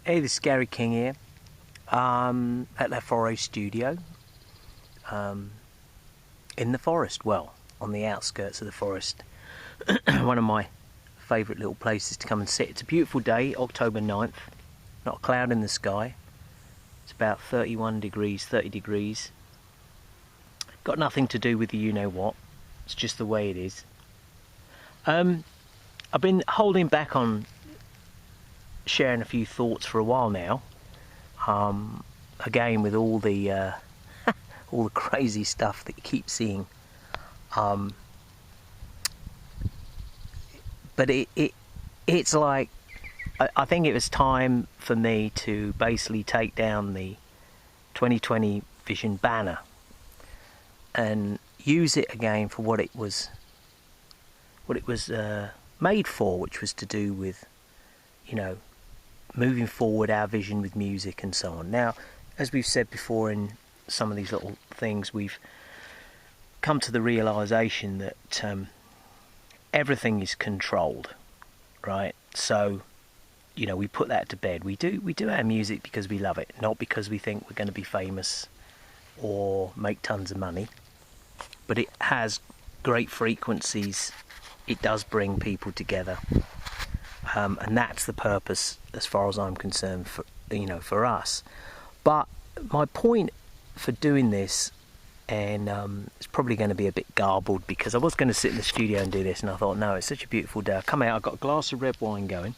Hey, this is Gary King here, at La Forêt Studio, in the forest, well, on the outskirts of the forest. One of my favourite little places to come and sit. It's a beautiful day, October 9th, not a cloud in the sky. It's about 31 degrees, 30 degrees. Got nothing to do with the you-know-what, it's just the way it is. I've been holding back on sharing a few thoughts for a while now. Again, with all the all the crazy stuff that you keep seeing. But it's like, I think it was time for me to basically take down the 2020 Vision banner and use it again for what it was made for, which was to do with, moving forward our vision with music and so on. Now, as we've said before in some of these little things, we've come to the realization that everything is controlled, right? So, we put that to bed. We do our music because we love it, not because we think we're going to be famous or make tons of money. But it has great frequencies. It does bring people together. And that's the purpose, as far as I'm concerned, for us. But my point for doing this, and it's probably going to be a bit garbled, because I was going to sit in the studio and do this, and I thought, no, it's such a beautiful day. I come out, I've got a glass of red wine going,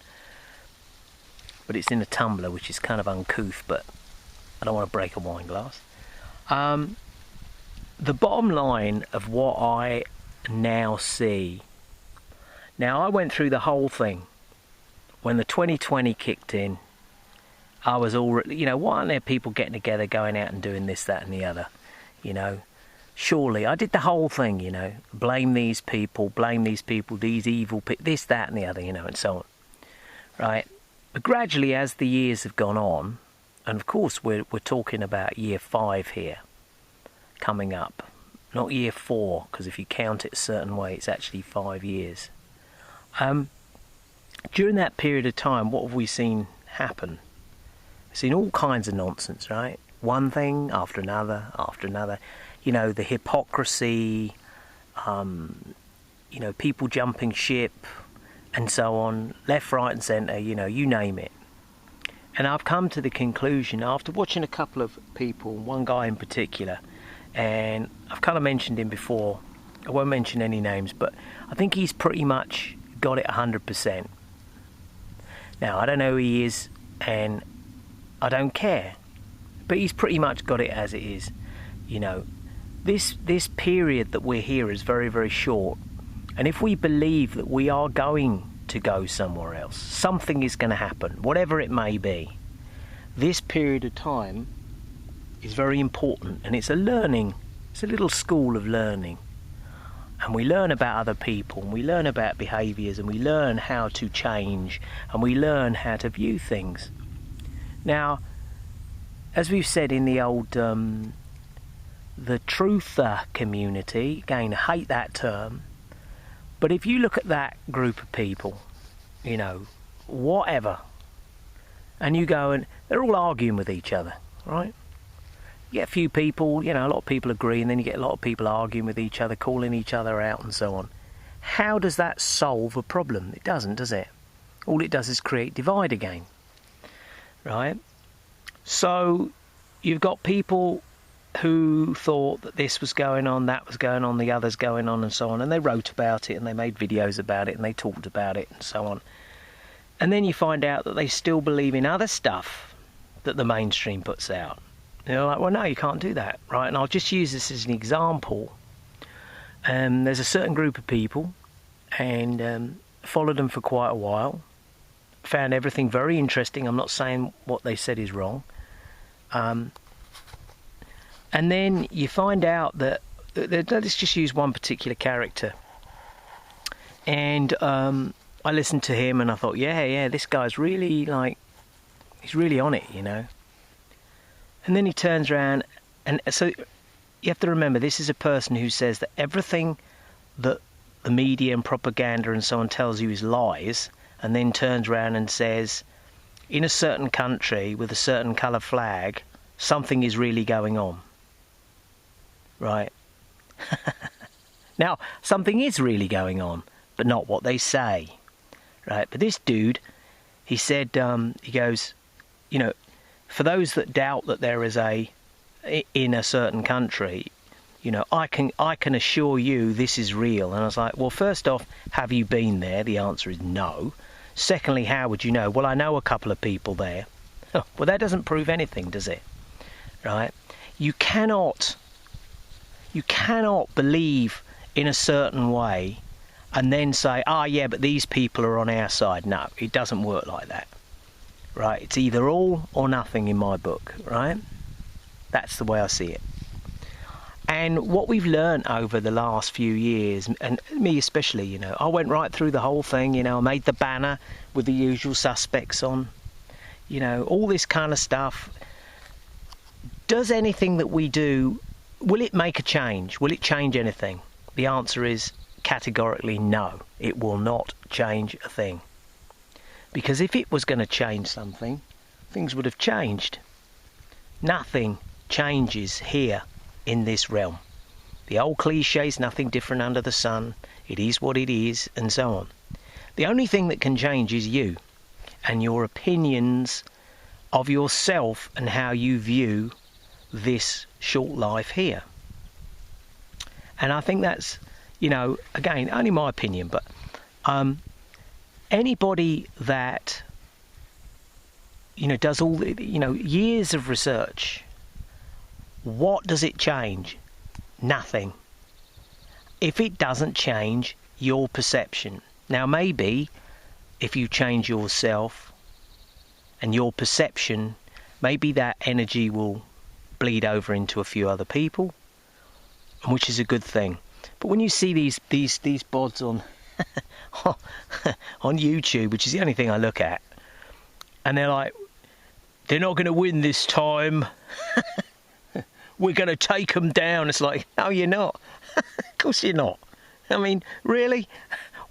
but it's in a tumbler, which is kind of uncouth, but I don't want to break a wine glass. The bottom line of what I now see, now I went through the whole thing. When the 2020 kicked in, I was already, why aren't there people getting together, going out and doing this, that and the other? Surely, I did the whole thing, blame these people, these evil people, this, that and the other, and so on. Right? But gradually, as the years have gone on, and of course we're talking about year 5 here, coming up, not year 4, because if you count it a certain way, it's actually 5 years. During that period of time, what have we seen happen? We've seen all kinds of nonsense, right? One thing after another, the hypocrisy, people jumping ship, and so on, left, right and centre, you name it. And I've come to the conclusion, after watching a couple of people, one guy in particular, and I've kind of mentioned him before, I won't mention any names, but I think he's pretty much got it 100%. Now, I don't know who he is, and I don't care, but he's pretty much got it as it is. This period that we're here is very, very short, and if we believe that we are going to go somewhere else, something is going to happen, whatever it may be. This period of time is very important, and it's a little school of learning. And we learn about other people, and we learn about behaviours, and we learn how to change, and we learn how to view things. Now, as we've said in the old, the truther community, again, I hate that term, but if you look at that group of people, whatever, and you go and they're all arguing with each other, right? You get a few people, a lot of people agree, and then you get a lot of people arguing with each other, calling each other out and so on. How does that solve a problem? It doesn't, does it? All it does is create divide again, right? So you've got people who thought that this was going on, that was going on, the other's going on and so on, and they wrote about it and they made videos about it and they talked about it and so on. And then you find out that they still believe in other stuff that the mainstream puts out. They're like, well, no, you can't do that, right? And I'll just use this as an example. There's a certain group of people, and followed them for quite a while. Found everything very interesting. I'm not saying what they said is wrong. And then you find out that, let's just use one particular character. And I listened to him, and I thought, yeah, this guy's really, he's really on it, And then he turns around, and so you have to remember, this is a person who says that everything that the media and propaganda and so on tells you is lies, and then turns around and says, in a certain country with a certain colour flag, something is really going on. Right? Now, something is really going on, but not what they say. Right? But this dude, he said, he goes, you know, for those that doubt that there is in a certain country, you know, I can assure you this is real. And I was like, well, first off, have you been there? The answer is no. Secondly, how would you know? Well, I know a couple of people there. Oh, well, that doesn't prove anything, does it? Right? You cannot believe in a certain way and then say, yeah, but these people are on our side. No, it doesn't work like that. Right? It's either all or nothing in my book, right? That's the way I see it. And what we've learned over the last few years, and me especially, you know, I went right through the whole thing, you know, I made the banner with the usual suspects on, you know, all this kind of stuff. Does anything that we do, will it make a change? Will it change anything? The answer is categorically no. It will not change a thing. Because if it was going to change something, things would have changed. Nothing changes here in this realm. The old cliches, nothing different under the sun. It is what it is, and so on. The only thing that can change is you and your opinions of yourself and how you view this short life here. And I think that's, you know, again, only my opinion, but anybody that, you know, does all the, you know, years of research, what does it change? Nothing. If it doesn't change your perception. Now, maybe if you change yourself and your perception, maybe that energy will bleed over into a few other people, which is a good thing. But when you see these bods on on YouTube, which is the only thing I look at, and they're like, they're not going to win this time. We're going to take them down. It's like, no, you're not. Of course you're not. I mean, really?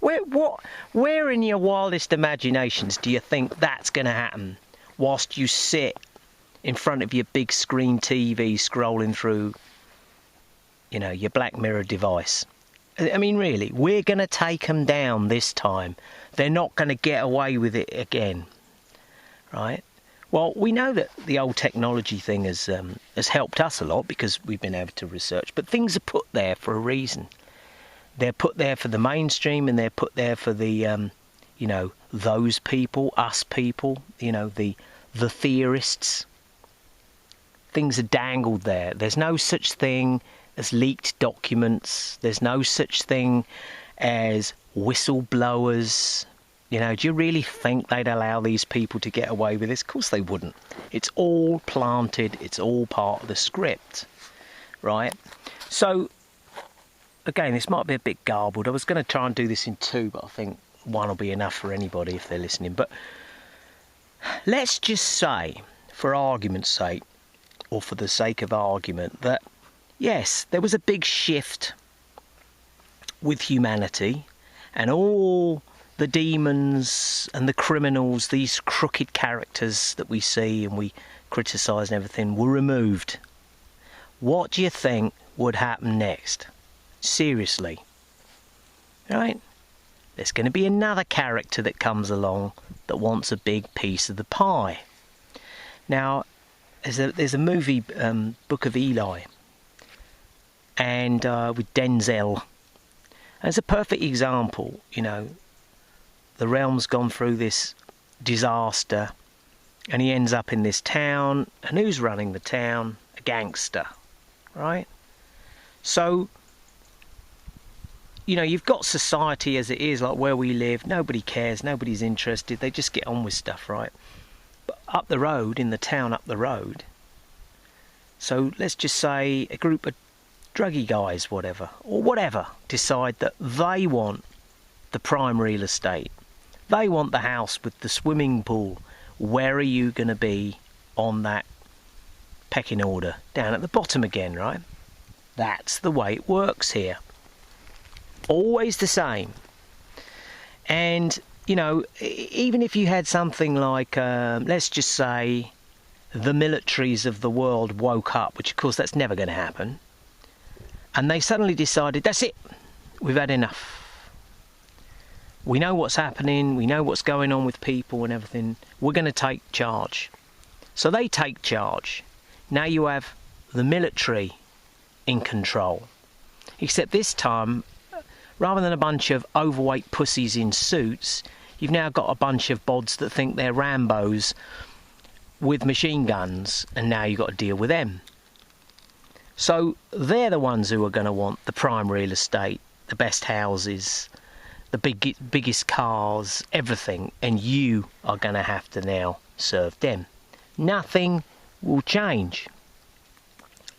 Where in your wildest imaginations do you think that's going to happen whilst you sit in front of your big screen TV scrolling through, you know, your Black Mirror device? I mean, really, we're going to take them down this time. They're not going to get away with it again, right? Well, we know that the old technology thing has helped us a lot because we've been able to research, but things are put there for a reason. They're put there for the mainstream, and they're put there for the, you know, those people, us people, you know, the theorists. Things are dangled there. There's no such thing as leaked documents. There's no such thing as whistleblowers. You know, do you really think they'd allow these people to get away with this? Of course they wouldn't. It's all planted. It's all part of the script, right? So, again, this might be a bit garbled. I was going to try and do this in two, but I think one will be enough for anybody if they're listening. But let's just say, for argument's sake, or for the sake of argument, that, yes, there was a big shift with humanity, and all the demons and the criminals, these crooked characters that we see and we criticise and everything, were removed. What do you think would happen next? Seriously. Right? There's going to be another character that comes along that wants a big piece of the pie. Now, there's a movie, Book of Eli, and with Denzel. And it's a perfect example, you know. The realm's gone through this disaster, and he ends up in this town, and who's running the town? A gangster, right? So, you know, you've got society as it is, like where we live. Nobody cares, nobody's interested, they just get on with stuff, right? But up the road, in the town up the road, so let's just say a group of druggy guys, whatever, decide that they want the prime real estate. They want the house with the swimming pool. Where are you going to be on that pecking order? Down at the bottom again, right? That's the way it works here. Always the same. And you know, even if you had something like, let's just say, the militaries of the world woke up, which of course that's never going to happen, and they suddenly decided, that's it, we've had enough. We know what's happening, we know what's going on with people and everything, we're going to take charge. So they take charge. Now you have the military in control. Except this time, rather than a bunch of overweight pussies in suits, you've now got a bunch of bods that think they're Rambos with machine guns, and now you've got to deal with them. So they're the ones who are going to want the prime real estate, the best houses, the biggest cars, everything, and you are going to have to now serve them. Nothing will change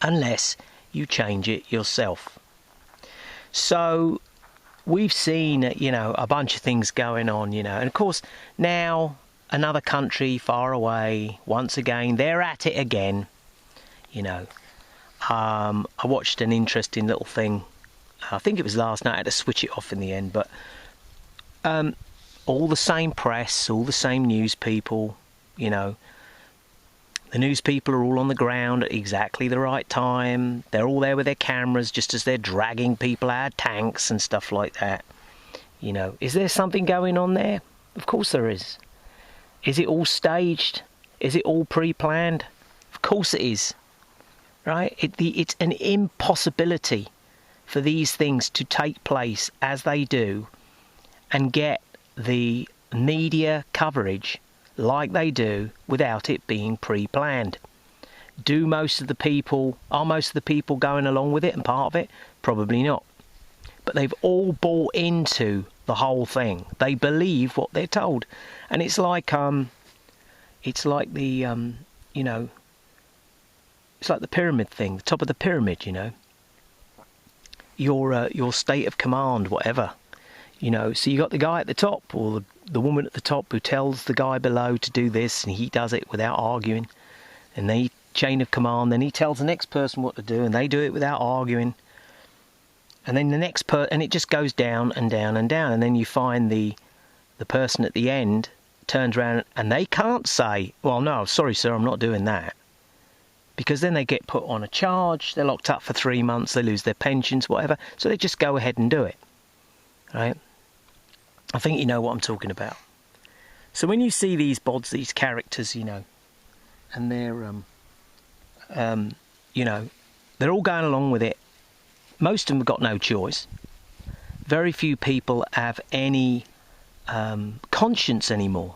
unless you change it yourself. So we've seen, you know, a bunch of things going on, you know, and of course now another country far away, once again, they're at it again, you know. I watched an interesting little thing, I think it was last night, I had to switch it off in the end, but all the same press, all the same news people, you know. The news people are all on the ground at exactly the right time. They're all there with their cameras just as they're dragging people out of tanks and stuff like that. You know, is there something going on there? Of course there is. Is it all staged? Is it all pre-planned? Of course it is. Right? It's an impossibility for these things to take place as they do and get the media coverage like they do without it being pre-planned. Are most of the people going along with it and part of it? Probably not. But they've all bought into the whole thing. They believe what they're told. And it's like the you know, it's like the pyramid thing, the top of the pyramid, you know. Your state of command, whatever. You know, so you got the guy at the top, or the woman at the top, who tells the guy below to do this, and he does it without arguing. And they chain of command, then he tells the next person what to do, and they do it without arguing. And then the next and it just goes down and down and down. And then you find the person at the end turns around, and they can't say, well, no, sorry, sir, I'm not doing that. Because then they get put on a charge, they're locked up for 3 months, they lose their pensions, whatever. So they just go ahead and do it. Right? I think you know what I'm talking about. So when you see these bods, these characters, you know, and they're, you know, they're all going along with it. Most of them have got no choice. Very few people have any conscience anymore.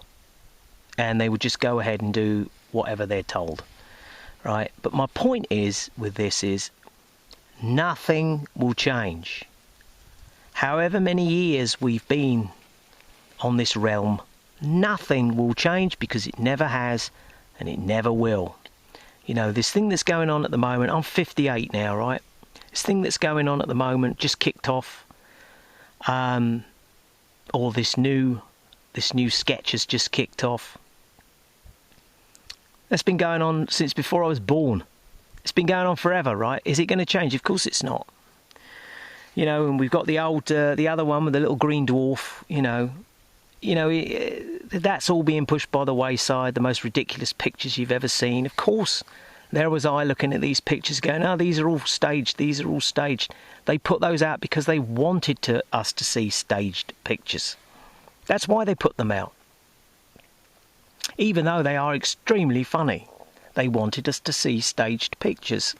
And they would just go ahead and do whatever they're told. Right? But my point is, with this is, nothing will change. However many years we've been on this realm, nothing will change, because it never has and it never will. You know, this thing that's going on at the moment, I'm 58 now, right? This thing that's going on at the moment just kicked off, or this new sketch has just kicked off. That's been going on since before I was born. It's been going on forever, right? Is it going to change? Of course it's not. You know, and we've got the other one with the little green dwarf, you know, that's all being pushed by the wayside, the most ridiculous pictures you've ever seen. Of course, there was I looking at these pictures going, oh, these are all staged, these are all staged. They put those out because they wanted us to see staged pictures. That's why they put them out. Even though they are extremely funny, they wanted us to see staged pictures.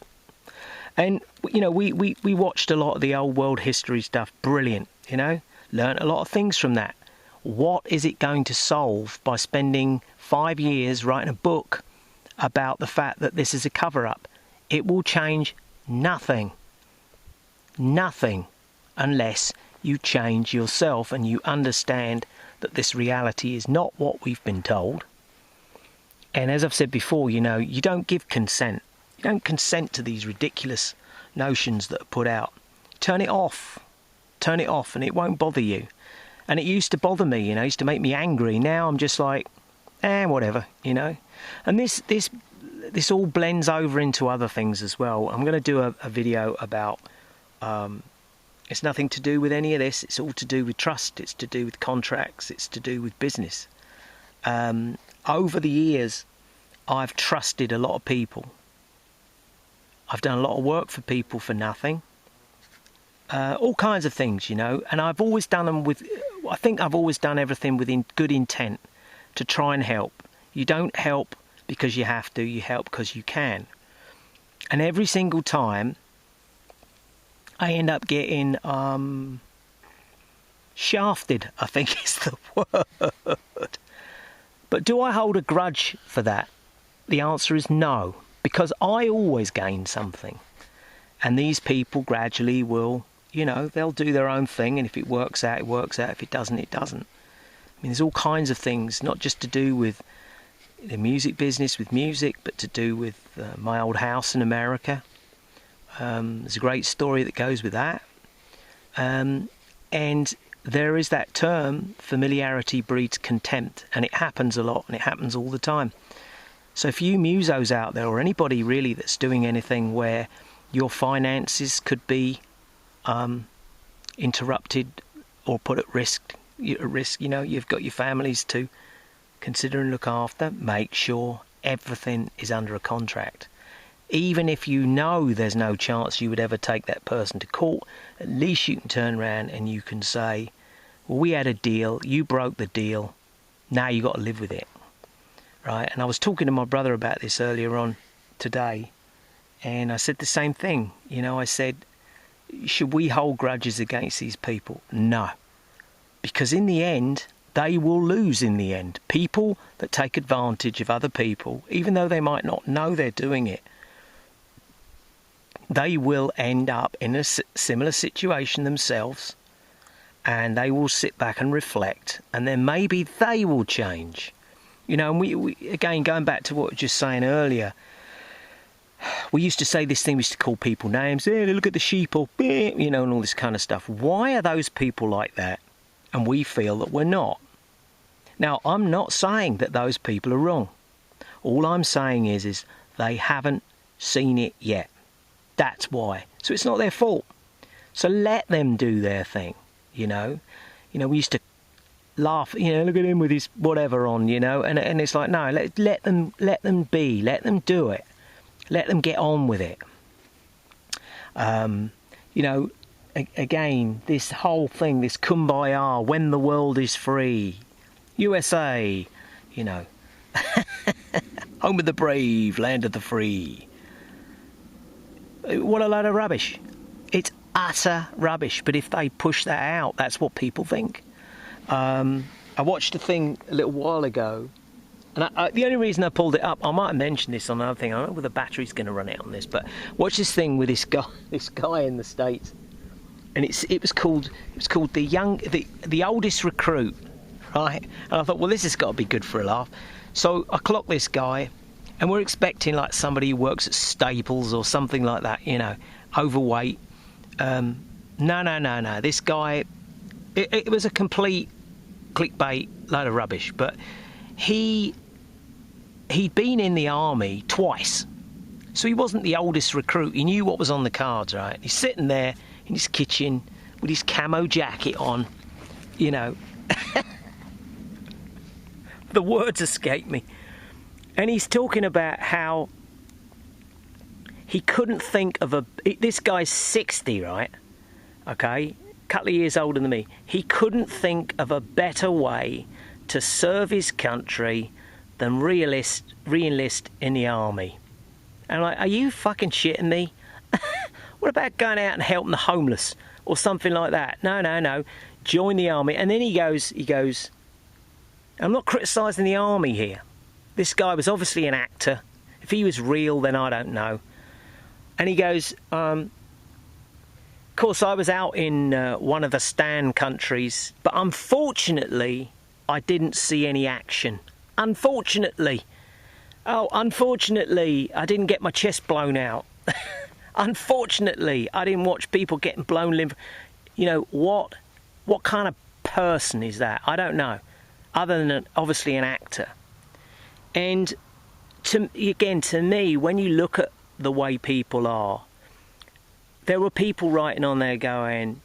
And, you know, we watched a lot of the old world history stuff. Brilliant, you know. Learned a lot of things from that. What is it going to solve by spending 5 years writing a book about the fact that this is a cover-up? It will change nothing. Nothing. Unless you change yourself and you understand that this reality is not what we've been told. And as I've said before, you know, you don't give consent. You don't consent to these ridiculous notions that are put out. Turn it off. Turn it off and it won't bother you. And it used to bother me, you know, it used to make me angry. Now I'm just like, whatever, you know. And this all blends over into other things as well. I'm going to do a video about, It's nothing to do with any of this. It's all to do with trust. It's to do with contracts. It's to do with business. Over the years, I've trusted a lot of people. I've done a lot of work for people for nothing. All kinds of things, you know. And I've always done them with... I think I've always done everything with good intent to try and help. You don't help because you have to. You help because you can. And every single time, I end up getting shafted, I think is the word. But do I hold a grudge for that? The answer is no, because I always gain something. And these people gradually will, you know, they'll do their own thing, and if it works out, it works out. If it doesn't, it doesn't. I mean, there's all kinds of things, not just to do with the music business, with music, but to do with my old house in America. There's a great story that goes with that. And there is that term, familiarity breeds contempt, and it happens a lot, and it happens all the time. So for you musos out there, or anybody really that's doing anything where your finances could be interrupted or put at risk, you know, you've got your families to consider and look after, make sure everything is under a contract. Even if you know there's no chance you would ever take that person to court, at least you can turn around and you can say, well, we had a deal, you broke the deal, now you got to live with it. Right? And I was talking to my brother about this earlier on today, and I said the same thing. You know, I said, should we hold grudges against these people? No. Because in the end, they will lose in the end. People that take advantage of other people, even though they might not know they're doing it, they will end up in a similar situation themselves, and they will sit back and reflect, and then maybe they will change. You know, and we again, going back to what I was just saying earlier, we used to say this thing, we used to call people names, hey, look at the sheep, or, you know, and all this kind of stuff. Why are those people like that, and we feel that we're not? Now, I'm not saying that those people are wrong. All I'm saying is they haven't seen it yet. That's why. So it's not their fault. So let them do their thing, you know. You know, we used to laugh, you know, look at him with his whatever on, you know, and it's like, no, let them be, let them do it. Let them get on with it. You know, again, this whole thing, this kumbaya, when the world is free, USA, you know, home of the brave, land of the free. What a load of rubbish. It's utter rubbish. But if they push that out, that's what people think. I watched a thing a little while ago, and the only reason I pulled it up, I might have mentioned this on another thing, I don't know whether the battery's going to run out on this, but watch this thing with this guy in the States, and it was called the oldest recruit, right? And I thought, well, this has got to be good for a laugh. So I clocked this guy, and we're expecting like somebody who works at Staples or something like that, you know, overweight. No. This guy, it was a complete clickbait load of rubbish, but he'd been in the army twice, so he wasn't the oldest recruit. He knew what was on the cards, right? He's sitting there in his kitchen with his camo jacket on, you know. The words escape me. And he's talking about how he couldn't think of this guy's 60, right? Okay, a couple of years older than me. He couldn't think of a better way to serve his country than re-enlist in the army. And I'm like, are you fucking shitting me? What about going out and helping the homeless or something like that? No. Join the army. And then he goes, I'm not criticising the army here. This guy was obviously an actor. If he was real, then I don't know. And he goes, of course, I was out in one of the Stan countries, but unfortunately, I didn't see any action. Unfortunately, I didn't get my chest blown out. Unfortunately, I didn't watch people getting blown limb. You know, what kind of person is that? I don't know, other than obviously an actor. And to me, when you look at the way people are, there were people writing on there going,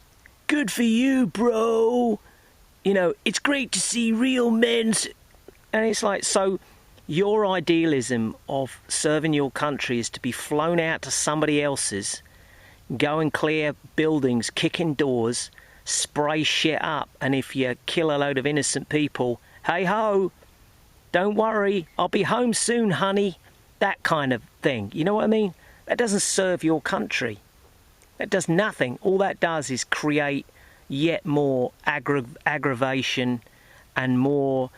good for you, bro. You know, it's great to see real men. And it's like, so your idealism of serving your country is to be flown out to somebody else's, go and clear buildings, kick in doors, spray shit up, and if you kill a load of innocent people, hey ho, don't worry, I'll be home soon, honey. That kind of thing. You know what I mean? That doesn't serve your country. That does nothing. All that does is create yet more aggravation and more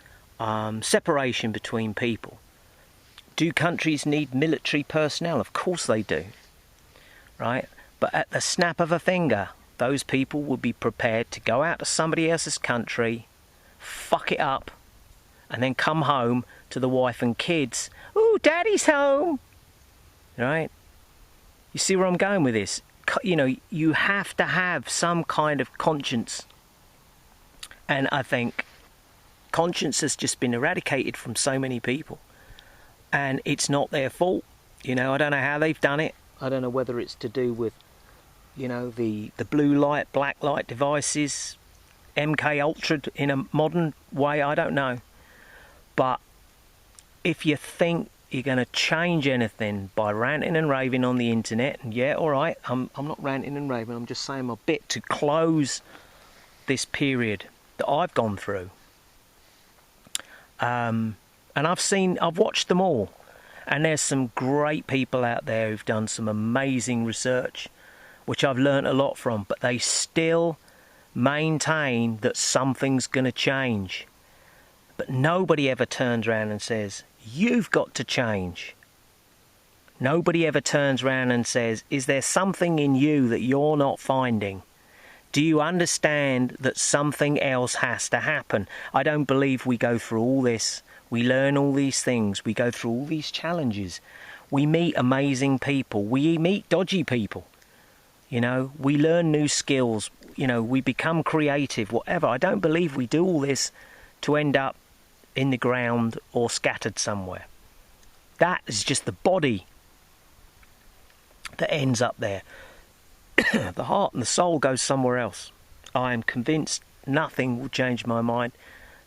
separation between people. Do countries need military personnel? Of course they do. Right? But at the snap of a finger, those people will be prepared to go out to somebody else's country, fuck it up, and then come home to the wife and kids. Ooh, daddy's home! Right? You see where I'm going with this? You know, you have to have some kind of conscience. And I think conscience has just been eradicated from so many people. And it's not their fault. You know, I don't know how they've done it. I don't know whether it's to do with, you know, the blue light, black light devices, MK Ultra in a modern way, I don't know. But if you think you're going to change anything by ranting and raving on the internet, and yeah, all right, I'm not ranting and raving, I'm just saying my bit to close this period that I've gone through. And I've watched them all, and there's some great people out there who've done some amazing research, which I've learnt a lot from, but they still maintain that something's going to change. But nobody ever turns around and says, you've got to change. Nobody ever turns around and says, is there something in you that you're not finding? Do you understand that something else has to happen? I don't believe we go through all this. We learn all these things. We go through all these challenges. We meet amazing people. We meet dodgy people. You know, we learn new skills. You know, we become creative, whatever. I don't believe we do all this to end up in the ground or scattered somewhere. That is just the body that ends up there. The heart and the soul goes somewhere else. I am convinced nothing will change my mind,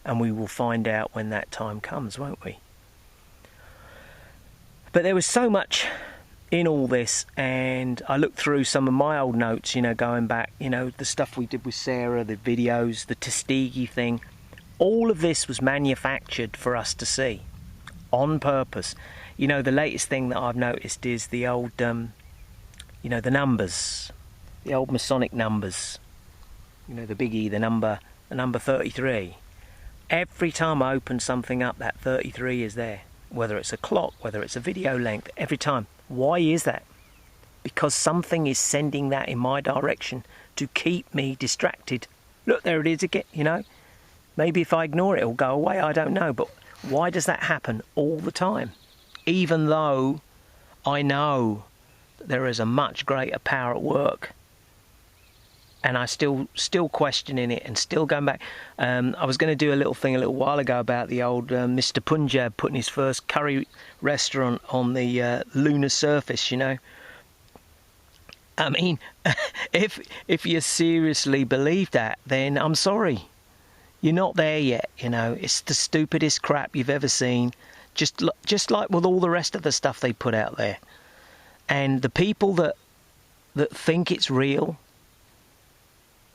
and we will find out when that time comes, won't we? But there was so much in all this, and I looked through some of my old notes, you know, going back, you know, the stuff we did with Sarah, the videos, the Tuskegee thing. All of this was manufactured for us to see, on purpose. You know, the latest thing that I've noticed is the old, you know, the numbers, the old Masonic numbers. You know, the big E, the number 33. Every time I open something up, that 33 is there. Whether it's a clock, whether it's a video length, every time. Why is that? Because something is sending that in my direction to keep me distracted. Look, there it is again, you know. Maybe if I ignore it, it'll go away, I don't know. But why does that happen all the time? Even though I know that there is a much greater power at work. And I still questioning it and still going back. I was going to do a little thing a little while ago about the old Mr. Punjab putting his first curry restaurant on the lunar surface, you know. I mean, if you seriously believe that, then I'm sorry. You're not there yet, you know. It's the stupidest crap you've ever seen. Just like with all the rest of the stuff they put out there. And the people that think it's real,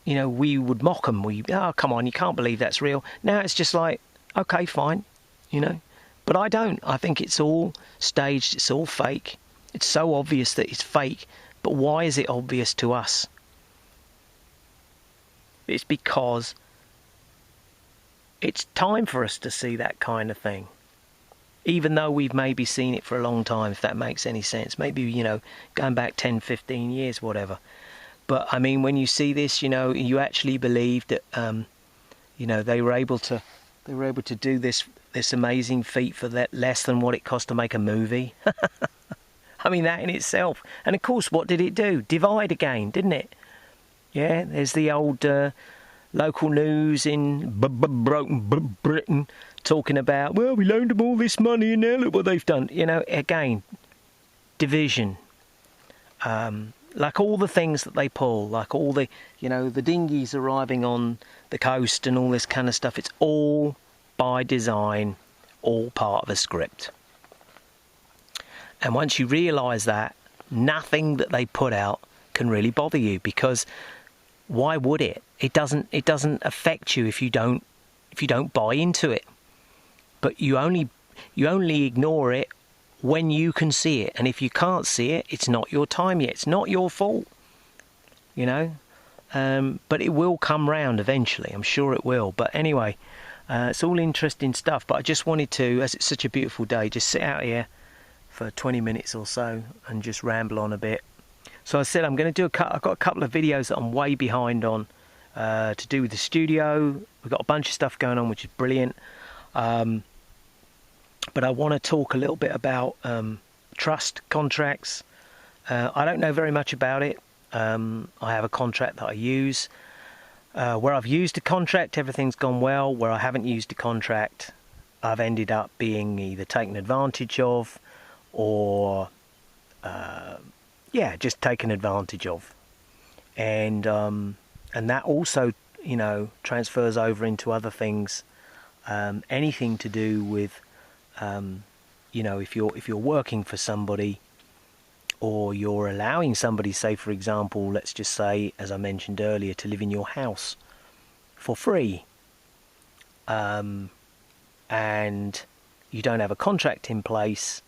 you know, we would mock them. Oh, come on, you can't believe that's real. Now it's just like, okay, fine, you know. But I don't. I think it's all staged. It's all fake. It's so obvious that it's fake. But why is it obvious to us? It's because it's time for us to see that kind of thing. Even though we've maybe seen it for a long time, if that makes any sense. Maybe, you know, going back 10, 15 years, whatever. But, I mean, when you see this, you know, you actually believe that, you know, they were able to do this amazing feat for that less than what it cost to make a movie. I mean, that in itself. And, of course, what did it do? Divide again, didn't it? Yeah, there's the old local news in Britain talking about, well, we loaned them all this money and now look what they've done. You know, again, division. like all the things that they pull, like all the, you know, the dinghies arriving on the coast and all this kind of stuff, it's all by design, all part of a script. And once you realise that, nothing that they put out can really bother you, because why would it? It doesn't affect you if you don't buy into it. But you only ignore it when you can see it, and if you can't see it, it's not your time yet. It's not your fault, you know. But it will come round eventually. I'm sure it will. But anyway, it's all interesting stuff. But I just wanted to, as it's such a beautiful day, just sit out here for 20 minutes or so and just ramble on a bit. So I said I'm going to do I've got a couple of videos that I'm way behind on to do with the studio. We've got a bunch of stuff going on, which is brilliant. But I want to talk a little bit about trust contracts. I don't know very much about it. I have a contract that I use. Where I've used a contract, everything's gone well. Where I haven't used a contract, I've ended up being either taken advantage of or just taken advantage of. And that also, you know, transfers over into other things. Anything to do with you know, if you're working for somebody, or you're allowing somebody, say for example, let's just say, as I mentioned earlier, to live in your house for free, and you don't have a contract in place,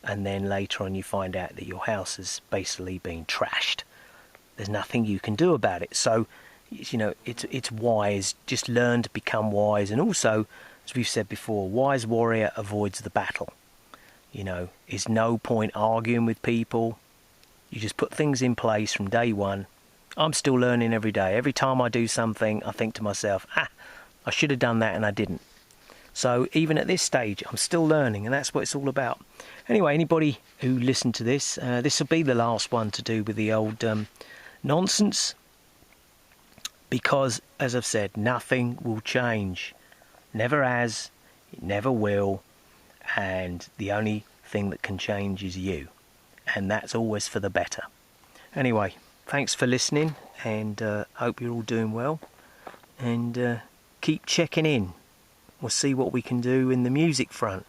and then later on you find out that your house has basically been trashed. There's nothing you can do about it. So, you know, it's wise. Just learn to become wise, and also, as we've said before, wise warrior avoids the battle. You know, there's no point arguing with people. You just put things in place from day one. I'm still learning every day. Every time I do something, I think to myself, I should have done that and I didn't. So even at this stage, I'm still learning, and that's what it's all about. Anyway, anybody who listened to this, this will be the last one to do with the old nonsense. Because, as I've said, nothing will change. Never has, it never will, and the only thing that can change is you, and that's always for the better. Anyway, thanks for listening, and hope you're all doing well, and keep checking in. We'll see what we can do in the music front.